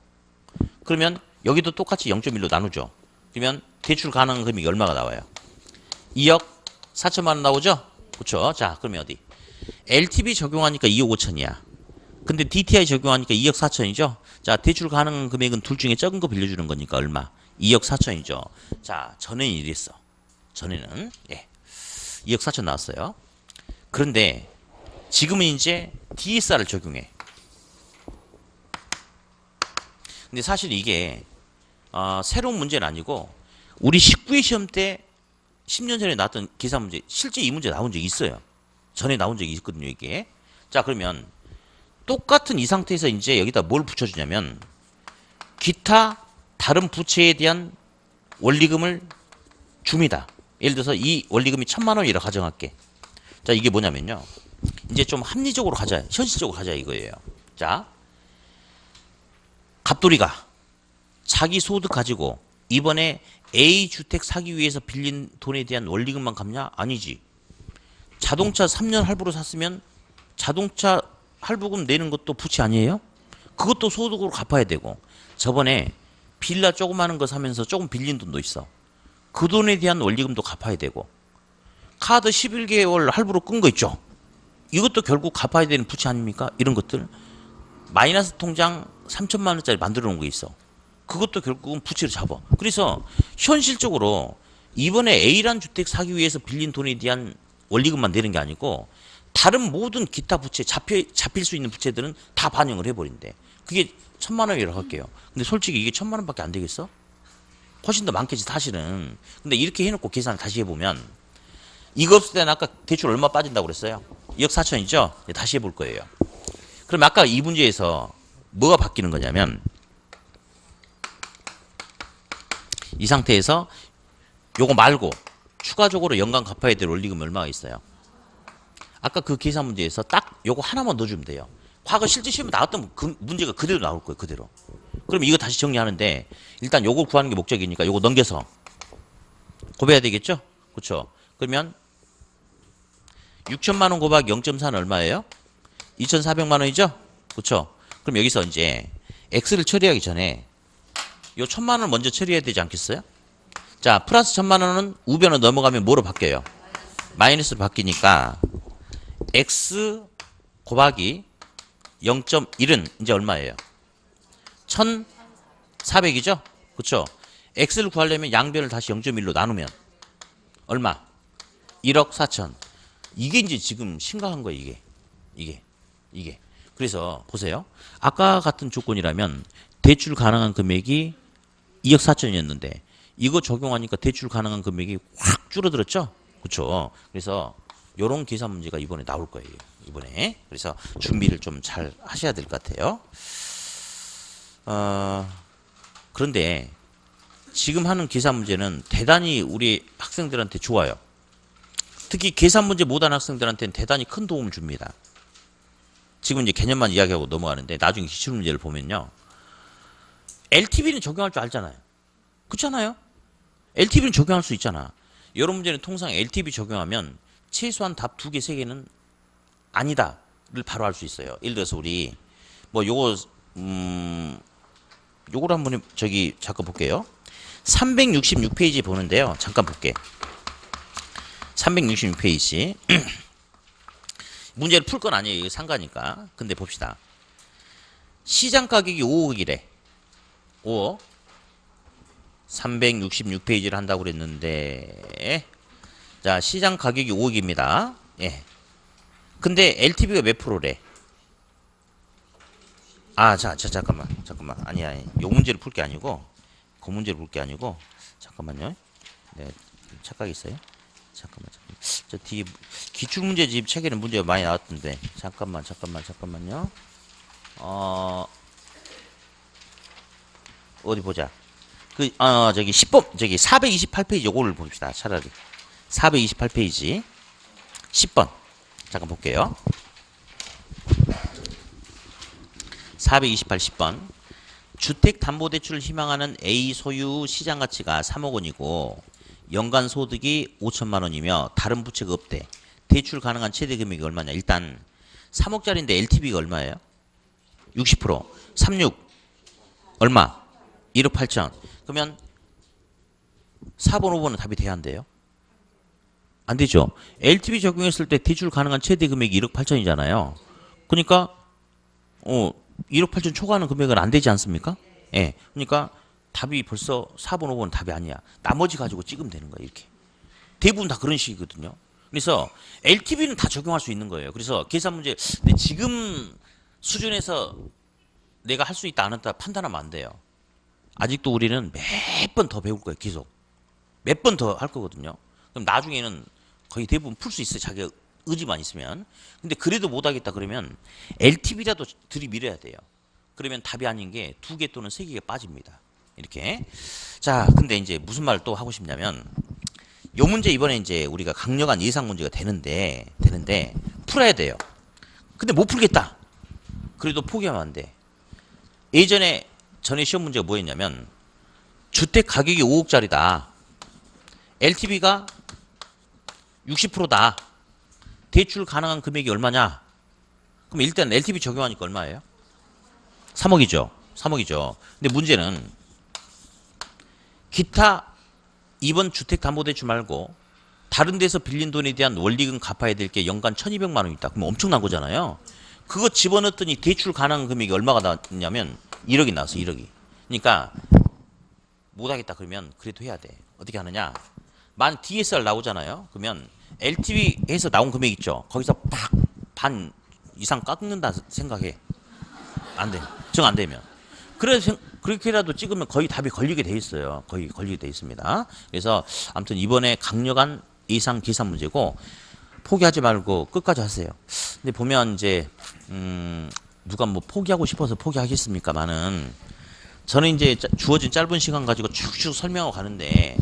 그러면 여기도 똑같이 0.1로 나누죠. 그러면 대출 가능한 금액이 얼마가 나와요? 2억 4천만 원 나오죠? 그렇죠? 자, 그러면 어디? LTV 적용하니까 2억 5천이야. 근데 DTI 적용하니까 2억 4천이죠? 자, 대출 가능한 금액은 둘 중에 적은 거 빌려주는 거니까 얼마? 2억 4천이죠. 자, 전에는 이랬어. 전에는 2억 4천 나왔어요. 그런데 지금은 이제 DSR을 적용해. 근데 사실 이게 새로운 문제는 아니고 우리 19회 시험 때 10년 전에 나왔던 계산 문제 실제 이 문제 나온 적이 있어요. 전에 나온 적이 있거든요, 이게. 자, 그러면 똑같은 이 상태에서 이제 여기다 뭘 붙여주냐면 기타 다른 부채에 대한 원리금을 줍니다. 예를 들어서 이 원리금이 1,000만 원이라 가정할게. 자, 이게 뭐냐면요. 이제 좀 합리적으로 가자. 현실적으로 가자 이거예요. 자, 갑돌이가 자기 소득 가지고 이번에 A 주택 사기 위해서 빌린 돈에 대한 원리금만 갚냐? 아니지. 자동차 3년 할부로 샀으면 자동차 할부금 내는 것도 부채 아니에요? 그것도 소득으로 갚아야 되고 저번에 빌라 조그마한 거 사면서 조금 빌린 돈도 있어. 그 돈에 대한 원리금도 갚아야 되고 카드 11개월 할부로 끈 거 있죠? 이것도 결국 갚아야 되는 부채 아닙니까? 이런 것들. 마이너스 통장 3천만 원짜리 만들어 놓은 거 있어. 그것도 결국은 부채로 잡아. 그래서 현실적으로 이번에 A란 주택 사기 위해서 빌린 돈에 대한 원리금만 내는 게 아니고 다른 모든 기타 부채 잡힐 수 있는 부채들은 다 반영을 해버린대. 그게 1,000만 원이라고 할게요. 근데 솔직히 이게 1,000만 원밖에 안 되겠어? 훨씬 더 많겠지 사실은. 근데 이렇게 해놓고 계산을 다시 해보면 이거 없을 때는 아까 대출 얼마 빠진다고 그랬어요? 2억 4천이죠? 다시 해볼 거예요. 그럼 아까 이 문제에서 뭐가 바뀌는 거냐면 이 상태에서 요거 말고 추가적으로 연간 갚아야 될 원리금 얼마가 있어요? 아까 그 계산 문제에서 딱 요거 하나만 넣어주면 돼요. 과거 실제 시험에 나왔던 그 문제가 그대로 나올 거예요. 그대로. 그럼 이거 다시 정리하는데 일단 요걸 구하는 게 목적이니까 요거 넘겨서 곱해야 되겠죠? 그렇죠? 그러면 6천만 원 곱하기 0.4는 얼마예요? 2,400만 원이죠? 그렇죠? 그럼 여기서 이제 x를 처리하기 전에 요 1,000만 원을 먼저 처리해야 되지 않겠어요? 자, 플러스 1,000만 원은 우변으로 넘어가면 뭐로 바뀌어요? 마이너스로 바뀌니까 x 곱하기 0.1은 이제 얼마예요? 1,400이죠? 그렇죠? x를 구하려면 양변을 다시 0.1로 나누면 얼마? 1억 4천. 이게 이제 지금 심각한 거예요, 이게. 그래서 보세요. 아까 같은 조건이라면 대출 가능한 금액이 2억 4천이었는데 이거 적용하니까 대출 가능한 금액이 확 줄어들었죠? 그렇죠? 그래서 요런 계산 문제가 이번에 나올 거예요. 이번에. 그래서 준비를 좀 잘 하셔야 될 것 같아요. 그런데 지금 하는 계산 문제는 대단히 우리 학생들한테 좋아요. 특히 계산 문제 못하는 학생들한테는 대단히 큰 도움을 줍니다. 지금 이제 개념만 이야기하고 넘어가는데 나중에 기출 문제를 보면요. LTV는 적용할 줄 알잖아요. 그렇잖아요? LTV는 적용할 수 있잖아. 이런 문제는 통상 LTV 적용하면 최소한 답 2개, 3개는 아니다를 바로 알 수 있어요. 예를 들어서 우리 뭐 요걸 한번 잠깐 볼게요. 366페이지 보는데요. 잠깐 볼게. 366페이지. 문제를 풀 건 아니에요. 이게 상가니까. 근데 봅시다. 시장 가격이 5억이래. 5억. 366페이지를 한다고 그랬는데 자, 시장 가격이 5억입니다. 예. 근데 LTV가 몇 프로래? 잠깐만. 아니야. 요 문제를 풀 게 아니고 그 문제를 풀 게 아니고 잠깐만요. 네, 착각이 있어요. 잠깐만. 저 뒤에 기출 문제 집 책에는 문제가 많이 나왔던데. 잠깐만요. 어디 보자. 저기 10번, 저기 428페이지 요거를 봅시다. 차라리. 428페이지 10번. 잠깐 볼게요. 428 10번. 주택담보대출을 희망하는 A 소유 시장가치가 3억 원이고 연간 소득이 5천만 원이며 다른 부채가 없대. 대출 가능한 최대 금액이 얼마냐? 일단 3억짜리인데 LTV가 얼마예요? 60%. 36 얼마? 1억 8천. 그러면 4번, 5번은 답이 돼야 한대요. 안 되죠. LTV 적용했을 때 대출 가능한 최대 금액이 1억 8천이잖아요. 그러니까 1억 8천 초과하는 금액은 안 되지 않습니까? 예. 그러니까 답이 벌써 4번, 5번은 답이 아니야. 나머지 가지고 찍으면 되는 거야, 이렇게. 대부분 다 그런 식이거든요. 그래서 LTV는 다 적용할 수 있는 거예요. 그래서 계산 문제, 근데 지금 수준에서 내가 할 수 있다, 안 했다 판단하면 안 돼요. 아직도 우리는 몇 번 더 배울 거예요, 계속. 몇 번 더 할 거거든요. 그럼 나중에는 거의 대부분 풀 수 있어요, 자기 의지만 있으면. 근데 그래도 못하겠다 그러면 LTV라도 들이밀어야 돼요. 그러면 답이 아닌 게 2개 또는 3개가 빠집니다. 이렇게. 자, 근데 이제 무슨 말을 또 하고 싶냐면 요 문제 이번에 이제 우리가 강력한 예상 문제가 되는데 풀어야 돼요. 근데 못 풀겠다. 그래도 포기하면 안 돼. 예전에 전에 시험 문제가 뭐였냐면 주택 가격이 5억짜리다. LTV가 60%다. 대출 가능한 금액이 얼마냐? 그럼 일단 LTV 적용하니까 얼마예요? 3억이죠. 3억이죠. 근데 문제는 기타 2번 주택담보대출 말고 다른 데서 빌린 돈에 대한 원리금 갚아야 될 게 연간 1,200만 원 있다. 그럼 엄청난 거잖아요. 그거 집어넣었더니 대출 가능한 금액이 얼마가 나왔냐면 1억이 나왔어. 1억이. 그러니까 못하겠다 그러면 그래도 해야 돼. 어떻게 하느냐? 만 DSR 나오잖아요. 그러면 LTV에서 나온 금액 있죠. 거기서 딱 반 이상 깎는다 생각해. 안 돼. 정 안 되면. 그래서 그렇게라도 찍으면 거의 답이 걸리게 돼 있어요. 거의 걸리게 돼 있습니다. 그래서 아무튼 이번에 강력한 예상 계산 문제고 포기하지 말고 끝까지 하세요. 근데 보면 이제 누가 뭐 포기하고 싶어서 포기하겠습니까만은 저는 이제 주어진 짧은 시간 가지고 쭉쭉 설명하고 가는데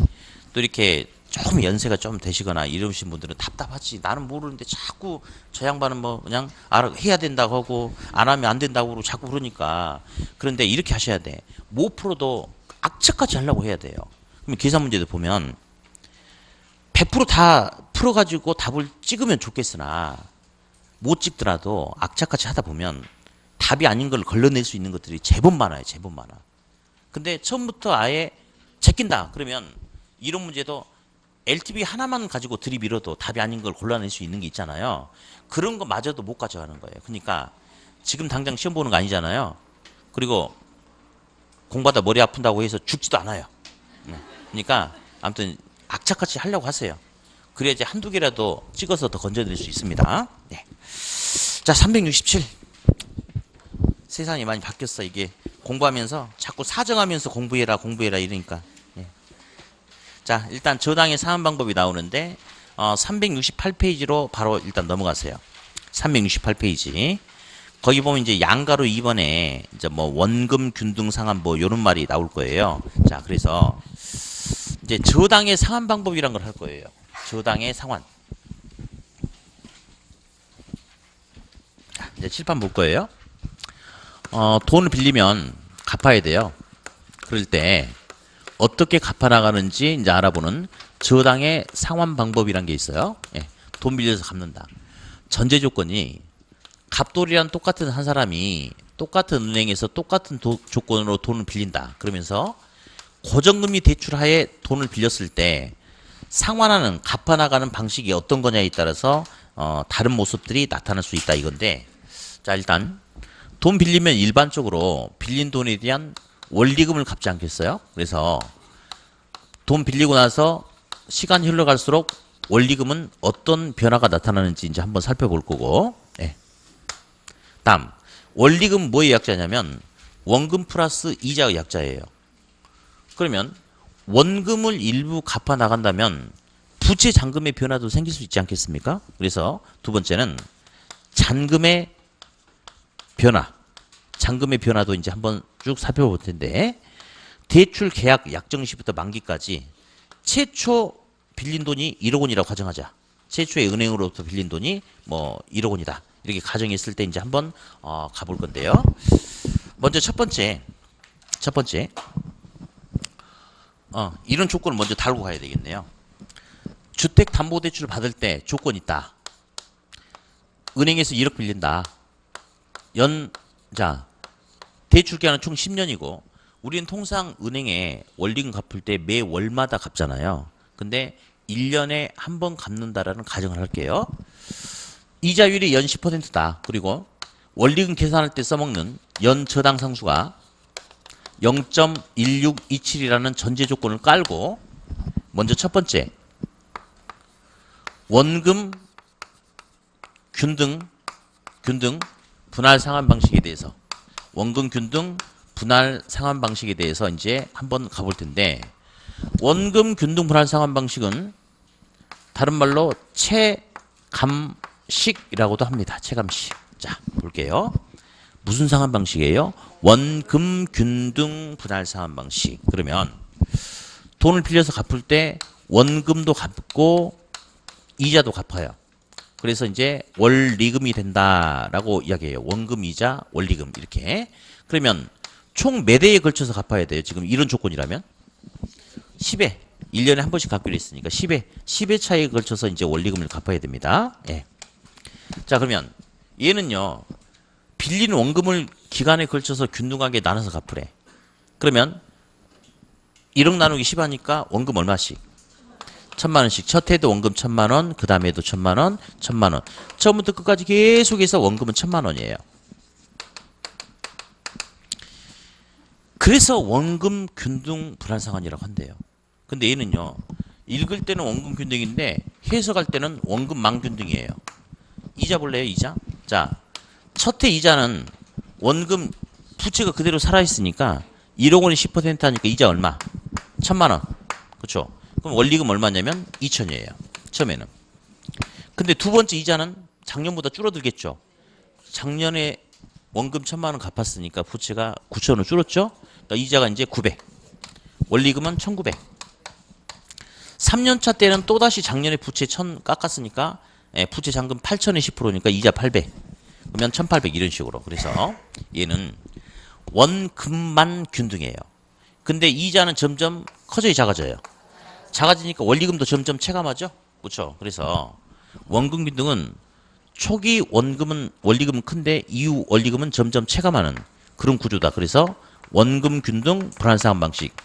또 이렇게 조금 연세가 좀 되시거나 이러신 분들은 답답하지. 나는 모르는데 자꾸 저 양반은 뭐 그냥 알아 해야 된다고 하고 안 하면 안 된다고 그러고 자꾸 그러니까. 그런데 이렇게 하셔야 돼. 못 풀어도 악착같이 하려고 해야 돼요. 그럼 계산 문제도 보면 100%다 풀어가지고 답을 찍으면 좋겠으나 못 찍더라도 악착같이 하다 보면 답이 아닌 걸 걸러낼 수 있는 것들이 제법 많아요. 제법 많아. 근데 처음부터 아예 제낀다. 그러면 이런 문제도 LTV 하나만 가지고 들이밀어도 답이 아닌 걸 골라낼 수 있는 게 있잖아요. 그런 거 마저도 못 가져가는 거예요. 그러니까 지금 당장 시험 보는 거 아니잖아요. 그리고 공부하다 머리 아픈다고 해서 죽지도 않아요. 그러니까 아무튼 악착같이 하려고 하세요. 그래야지 한두 개라도 찍어서 더 건져낼 수 있습니다. 네. 자, 367. 세상이 많이 바뀌었어. 이게 공부하면서 자꾸 사정하면서 공부해라 이러니까. 네. 자, 일단 저당의 상환 방법이 나오는데 368페이지로 바로 일단 넘어가세요. 368페이지. 거기 보면 이제 양가로 2번에 이제 뭐 원금 균등 상환 뭐 요런 말이 나올 거예요. 자, 그래서 이제 저당의 상환 방법이란 걸 할 거예요. 저당의 상환. 자, 이제 칠판 볼 거예요. 돈을 빌리면 갚아야 돼요. 그럴 때 어떻게 갚아 나가는지 이제 알아보는 저당의 상환 방법이란 게 있어요. 예, 돈 빌려서 갚는다. 전제 조건이 갑돌이랑 똑같은 한 사람이 똑같은 은행에서 똑같은 조건으로 돈을 빌린다. 그러면서 고정금리 대출하에 돈을 빌렸을 때 상환하는 갚아 나가는 방식이 어떤 거냐에 따라서 다른 모습들이 나타날 수 있다 이건데, 자, 일단 돈 빌리면 일반적으로 빌린 돈에 대한 원리금을 갚지 않겠어요? 그래서 돈 빌리고 나서 시간이 흘러갈수록 원리금은 어떤 변화가 나타나는지 이제 한번 살펴볼 거고, 네. 다음 원리금 뭐의 약자냐면 원금 플러스 이자의 약자예요. 그러면 원금을 일부 갚아 나간다면 부채 잔금의 변화도 생길 수 있지 않겠습니까? 그래서 두 번째는 잔금의 변화, 잔금의 변화도 이제 한번 쭉 살펴볼 텐데, 대출 계약 약정 시부터 만기까지 최초 빌린 돈이 1억 원이라고 가정하자. 최초의 은행으로부터 빌린 돈이 뭐 1억 원이다. 이렇게 가정했을 때 이제 한번 가볼 건데요. 먼저 첫 번째 이런 조건을 먼저 달고 가야 되겠네요. 주택담보대출을 받을 때 조건 있다. 은행에서 1억 빌린다. 자, 대출 기간은 총 10년이고 우리는 통상 은행에 원리금 갚을 때 매 월마다 갚잖아요. 근데 1년에 한 번 갚는다라는 가정을 할게요. 이자율이 연 10%다. 그리고 원리금 계산할 때 써먹는 연 저당 상수가 0.1627이라는 전제 조건을 깔고, 먼저 첫 번째 원금 균등 분할 상환 방식에 대해서, 원금 균등 분할 상환 방식에 대해서 이제 한번 가볼 텐데, 원금 균등 분할 상환 방식은 다른 말로 체감식이라고도 합니다. 체감식. 자, 볼게요. 무슨 상환 방식이에요? 원금 균등 분할 상환 방식. 그러면 돈을 빌려서 갚을 때 원금도 갚고 이자도 갚아요. 그래서 이제 원리금이 된다라고 이야기해요. 원금, 이자, 원리금 이렇게. 그러면 총 몇 회에 걸쳐서 갚아야 돼요? 지금 이런 조건이라면 10회. 1년에 한 번씩 갚기로 했으니까 10회 차에 걸쳐서 이제 원리금을 갚아야 됩니다. 예. 자, 그러면 얘는요, 빌린 원금을 기간에 걸쳐서 균등하게 나눠서 갚으래. 그러면 1억 나누기 10 하니까 원금 얼마씩? 1,000만 원씩. 첫 해도 원금 1,000만 원, 그 다음에도 1,000만 원, 1,000만 원. 처음부터 끝까지 계속해서 원금은 1,000만 원이에요. 그래서 원금 균등 불안상환이라고 한대요. 근데 얘는요, 읽을 때는 원금 균등인데 해석할 때는 원금 망균등이에요. 이자 볼래요, 이자? 자, 첫해 이자는 원금 부채가 그대로 살아있으니까 1억 원이 10% 하니까 이자 얼마? 1,000만 원. 그렇죠? 그럼 원리금 얼마냐면 2천이에요. 처음에는. 근데 두 번째 이자는 작년보다 줄어들겠죠. 작년에 원금 1,000만 원 갚았으니까 부채가 9천 원 줄었죠. 그러니까 이자가 이제 900. 원리금은 1,900. 3년차 때는 또다시 작년에 부채 1,000 깎았으니까 부채 잔금 8천에 10%니까 이자 800. 그러면 1,800 이런 식으로. 그래서 얘는 원금만 균등해요. 근데 이자는 점점 커져야 작아져요. 작아지니까 원리금도 점점 체감하죠. 그렇죠? 그래서 원금 균등은 초기 원리금은 큰데 이후 원리금은 점점 체감하는 그런 구조다. 그래서 원금 균등 불안상환 방식.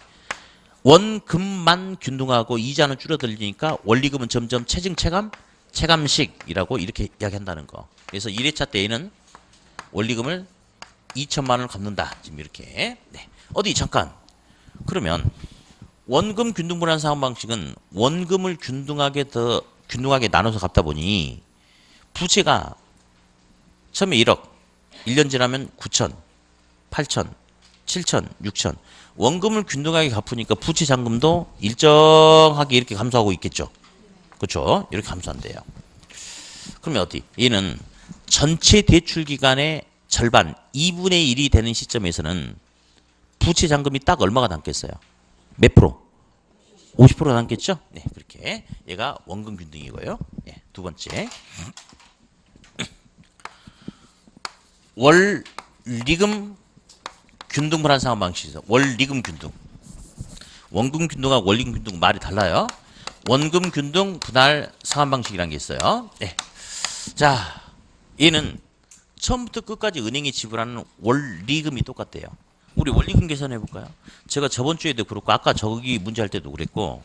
원금만 균등하고 이자는 줄어들니까 원리금은 점점 체증 체감식이라고 이렇게 이야기한다는 거. 그래서 1회차 때에는 원리금을 2천만 원을 갚는다. 지금 이렇게. 네. 어디 잠깐. 그러면 원금 균등 불안상환 방식은 원금을 균등하게 나눠서 갚다 보니 부채가 처음에 1억, 1년 지나면 9천, 8천, 7천, 6천. 원금을 균등하게 갚으니까 부채 잔금도 일정하게 이렇게 감소하고 있겠죠. 그렇죠? 이렇게 감소한대요. 그러면 어디? 얘는 전체 대출 기간의 절반, 2분의 1이 되는 시점에서는 부채 잔금이 딱 얼마가 남겠어요? 몇 프로? 50% 남겠죠? 네, 그렇게. 얘가 원금 균등이고요. 네, 두 번째. 원리금 균등 불안상환 방식이죠. 원리금 균등. 원금 균등하고 원리금 균등 말이 달라요. 원금 균등 분할 상환 방식이라는 게 있어요. 네. 자, 얘는 처음부터 끝까지 은행이 지불하는 원리금이 똑같대요. 우리 원리금 계산해 볼까요? 제가 저번 주에도 그렇고 아까 저기 문제 할 때도 그랬고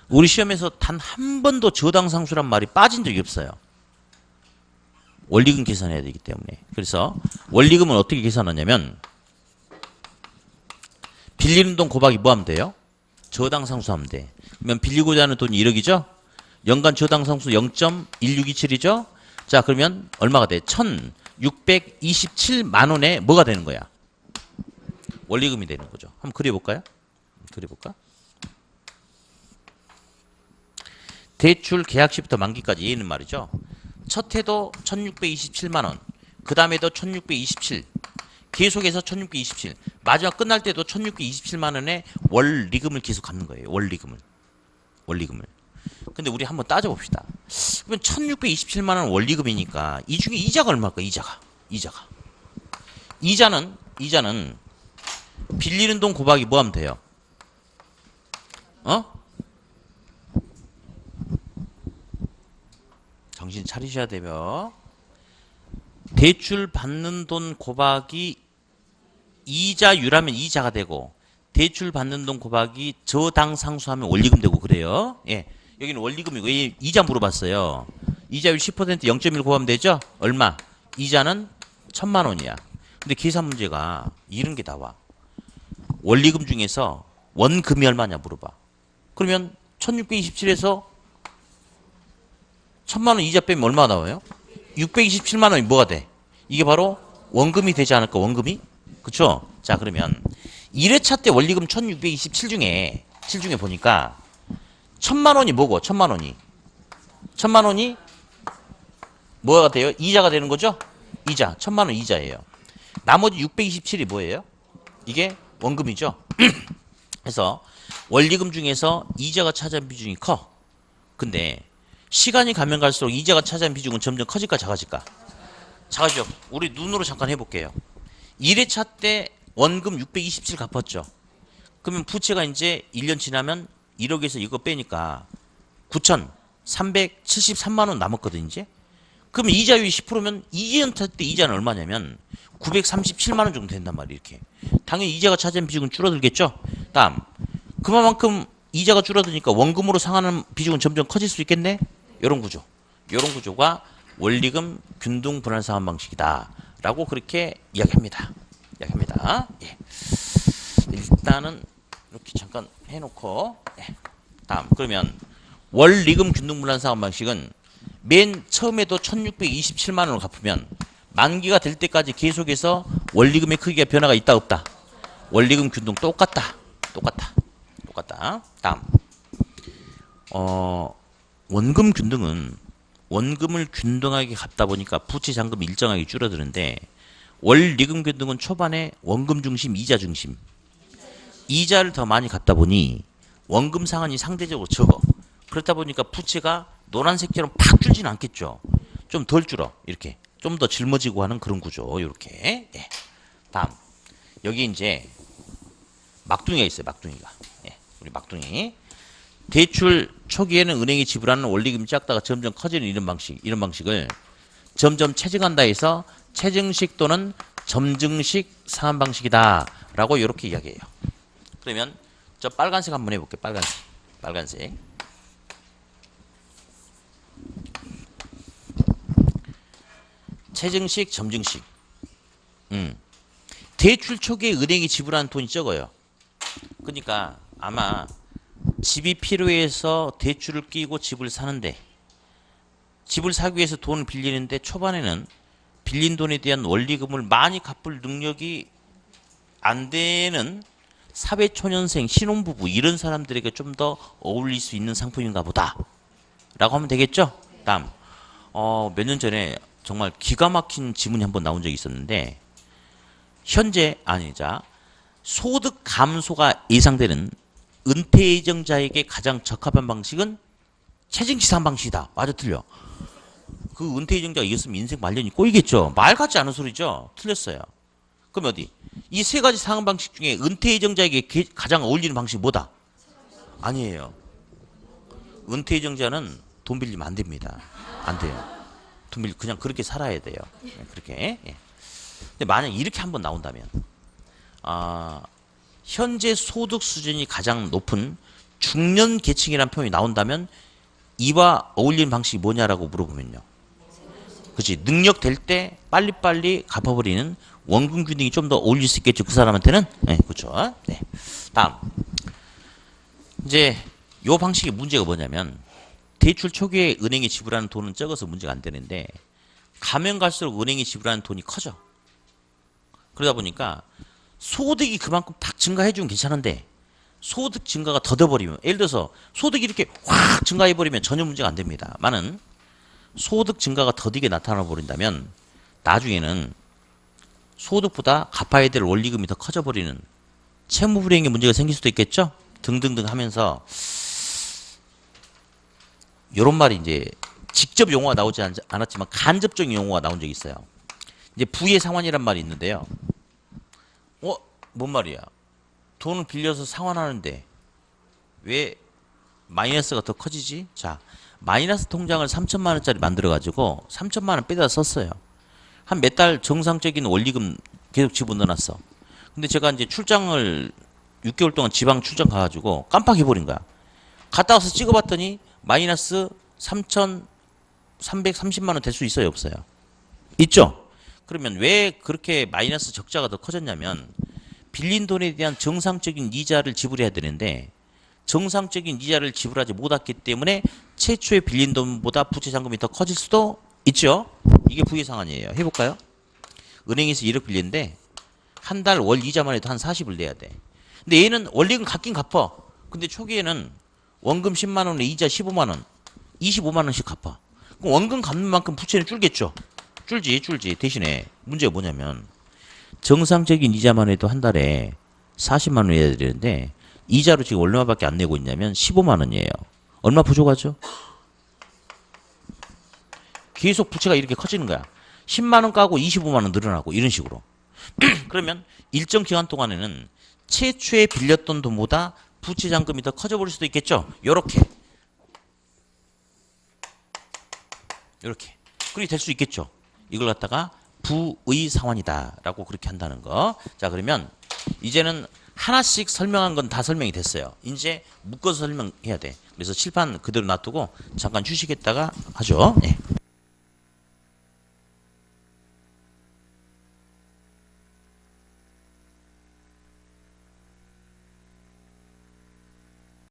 우리 시험에서 단 한 번도 저당상수란 말이 빠진 적이 없어요. 원리금 계산해야 되기 때문에. 그래서 원리금은 어떻게 계산하냐면 빌리는 돈 곱하기 뭐 하면 돼요? 저당상수 하면 돼. 그러면 빌리고자 하는 돈이 1억이죠? 연간 저당상수 0.1627이죠? 자, 그러면 얼마가 돼? 1,627만 원에 뭐가 되는 거야? 원리금이 되는 거죠. 한번 그려볼까요? 그려볼까? 대출 계약 시부터 만기까지 얘는 말이죠. 첫 해도 1,627만 원, 그 다음에도 1,627, 계속해서 1,627, 마지막 끝날 때도 1,627만 원의 원리금을 계속 갚는 거예요. 원리금을. 근데 우리 한번 따져봅시다. 그러면 1,627만 원 원리금이니까 이 중에 이자가 얼마일까? 이자는 빌리는 돈 곱하기 뭐 하면 돼요? 정신 차리셔야 되며 대출 받는 돈 곱하기 이자율하면 이자가 되고 대출 받는 돈 곱하기 저당 상수하면 원리금 되고 그래요. 예. 여기는 원리금이고 이자 물어봤어요. 이자율 10% 0.1 곱하면 되죠? 얼마? 이자는 1,000만 원이야. 근데 계산 문제가 이런 게 나와. 원리금 중에서 원금이 얼마냐 물어봐. 그러면 1,627에서 1,000만 원 이자 빼면 얼마 나와요? 627만 원이 뭐가 돼? 이게 바로 원금이 되지 않을까? 원금이? 그쵸? 자, 그러면 1회차 때 원리금 1,627 중에 7 중에 보니까 1,000만 원이 뭐고? 1,000만 원이 뭐가 돼요? 이자가 되는 거죠? 이자. 1,000만 원 이자예요. 나머지 627이 뭐예요? 이게 원금이죠. 그래서 원리금 중에서 이자가 차지하는 비중이 커. 근데 시간이 가면 갈수록 이자가 차지하는 비중은 점점 커질까 작아질까? 작아지죠. 우리 눈으로 잠깐 해볼게요. 1회차 때 원금 627 갚았죠. 그러면 부채가 이제 1년 지나면 1억에서 이거 빼니까 9,373만 원 남았거든 이제. 그러면 이자율이 10%면 2년차 때 이자는 얼마냐면 937만 원 정도 된단 말이에요. 이렇게. 당연히 이자가 차지하는 비중은 줄어들겠죠. 다음. 그만큼 이자가 줄어드니까 원금으로 상환하는 비중은 점점 커질 수 있겠네. 이런 구조. 이런 구조가 원리금 균등 분할 상환 방식이다. 라고 그렇게 이야기합니다. 예. 일단은 이렇게 잠깐 해놓고 다음. 그러면 원리금 균등 분할 상환 방식은 맨 처음에도 1627만 원을 갚으면 만기가 될 때까지 계속해서 원리금의 크기가 변화가 있다 없다? 원리금 균등 똑같다. 다음 원금 균등은 원금을 균등하게 갚다 보니까 부채 잔금이 일정하게 줄어드는데 원리금 균등은 초반에 원금 중심, 이자 중심. 이자를 더 많이 갚다 보니 원금 상환이 상대적으로 적어. 그렇다 보니까 부채가 노란색처럼 팍 줄지는 않겠죠. 좀 덜 줄어. 이렇게. 좀 더 짊어지고 하는 그런 구조. 이렇게. 예. 다음. 여기 이제 막둥이가 있어요. 막둥이가. 예. 우리 막둥이. 대출 초기에는 은행이 지불하는 원리금이 작다가 점점 커지는 이런 방식을 점점 체증한다 해서 체증식 또는 점증식 상환 방식이다 라고 이렇게 이야기해요. 그러면 저 빨간색 한번 해볼게요. 빨간색. 체증식, 점증식. 대출 초기에 은행이 지불하는 돈이 적어요. 그러니까 아마 집이 필요해서 대출을 끼고 집을 사는데 집을 사기 위해서 돈을 빌리는데 초반에는 빌린 돈에 대한 원리금을 많이 갚을 능력이 안 되는 사회초년생, 신혼부부 이런 사람들에게 좀 더 어울릴 수 있는 상품인가 보다 라고 하면 되겠죠? 다음 몇 년 전에 정말 기가 막힌 지문이 한번 나온 적이 있었는데 현재 소득 감소가 예상되는 은퇴 예정자에게 가장 적합한 방식은 체증식 상환 방식이다. 맞아 틀려? 그 은퇴 예정자가 이겼으면 인생 말년이 꼬이겠죠. 말 같지 않은 소리죠. 틀렸어요. 그럼 어디? 이 세 가지 상환 방식 중에 은퇴 예정자에게 가장 어울리는 방식이 뭐다? 아니에요. 은퇴 예정자는 돈 빌리면 안 됩니다. 안 돼요. 돈 빌리 그냥 그렇게 살아야 돼요. 그렇게. 예. 근데 만약 이렇게 한번 나온다면 현재 소득 수준이 가장 높은 중년 계층이라는 표현이 나온다면 이와 어울리는 방식이 뭐냐라고 물어보면요. 그렇지. 능력 될 때 빨리빨리 갚아버리는 원금 균등이 좀 더 어울릴 수 있겠죠. 그 사람한테는. 네, 그렇죠. 네. 다음. 이제 요 방식의 문제가 뭐냐면 대출 초기에 은행이 지불하는 돈은 적어서 문제가 안 되는데 가면 갈수록 은행이 지불하는 돈이 커져. 그러다 보니까 소득이 그만큼 팍 증가해주면 괜찮은데 소득 증가가 더뎌버리면 예를 들어서 소득이 이렇게 확 증가해버리면 전혀 문제가 안 됩니다. 많은 소득 증가가 더디게 나타나 버린다면 나중에는 소득보다 갚아야 될 원리금이 더 커져버리는 채무불이행의 문제가 생길 수도 있겠죠? 등등등 하면서 이런 말이 이제 직접 용어가 나오지 않았지만 간접적인 용어가 나온 적이 있어요. 이제 부의 상환이란 말이 있는데요. 뭔 말이야? 돈을 빌려서 상환하는데 왜 마이너스가 더 커지지? 자, 마이너스 통장을 3천만 원짜리 만들어가지고 3천만 원 빼다 썼어요. 한 몇 달 정상적인 원리금 계속 집어넣어놨어. 근데 제가 이제 출장을 6개월 동안 지방 출장 가가지고 깜빡해버린 거야. 갔다 와서 찍어봤더니 마이너스 3,330만 원 될 수 있어요, 없어요? 있죠? 그러면 왜 그렇게 마이너스 적자가 더 커졌냐면 빌린 돈에 대한 정상적인 이자를 지불해야 되는데 정상적인 이자를 지불하지 못했기 때문에 최초에 빌린 돈보다 부채 잔금이 더 커질 수도 있죠. 이게 부의 상환이에요. 해볼까요? 은행에서 1억 빌리는데 한 달 월 이자만 해도 한 40을 내야 돼. 근데 얘는 원리금 갚긴 갚아. 근데 초기에는 원금 10만 원에 이자 15만 원, 25만 원씩 갚아. 그럼 원금 갚는 만큼 부채는 줄겠죠. 줄지. 대신에 문제가 뭐냐면 정상적인 이자만 해도 한 달에 40만 원 내야 되는데 이자로 지금 얼마밖에 안 내고 있냐면 15만 원이에요. 얼마 부족하죠? 계속 부채가 이렇게 커지는 거야. 10만 원 까고 25만 원 늘어나고 이런 식으로. 그러면 일정 기간 동안에는 최초에 빌렸던 돈보다 부채 잔금이 더 커져버릴 수도 있겠죠. 요렇게. 그렇게 될 수 있겠죠. 이걸 갖다가 부의 상환이다 라고 그렇게 한다는 거. 자, 그러면 이제는 하나씩 설명한 건 다 설명이 됐어요. 이제 묶어서 설명해야 돼. 그래서 칠판 그대로 놔두고 잠깐 휴식했다가 하죠. 네.